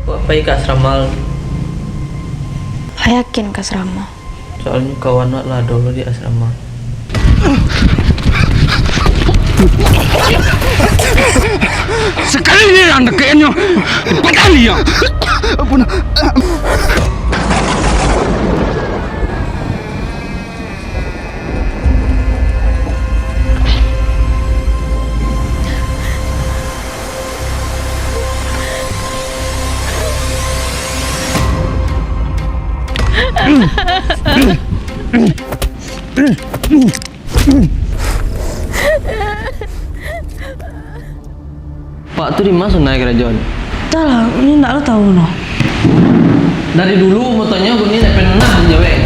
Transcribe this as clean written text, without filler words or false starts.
Kok apa ke asrama? Yakin ke asrama. Soalnya kawan lah dulu di asrama. Sekali ini anda kayaknya padahal ya. Ampun. Pak tuh di mana naik kerajaan? Dah lah, ini tak lo tahu no. Dari dulu motonya gue ini tak pernah jawab.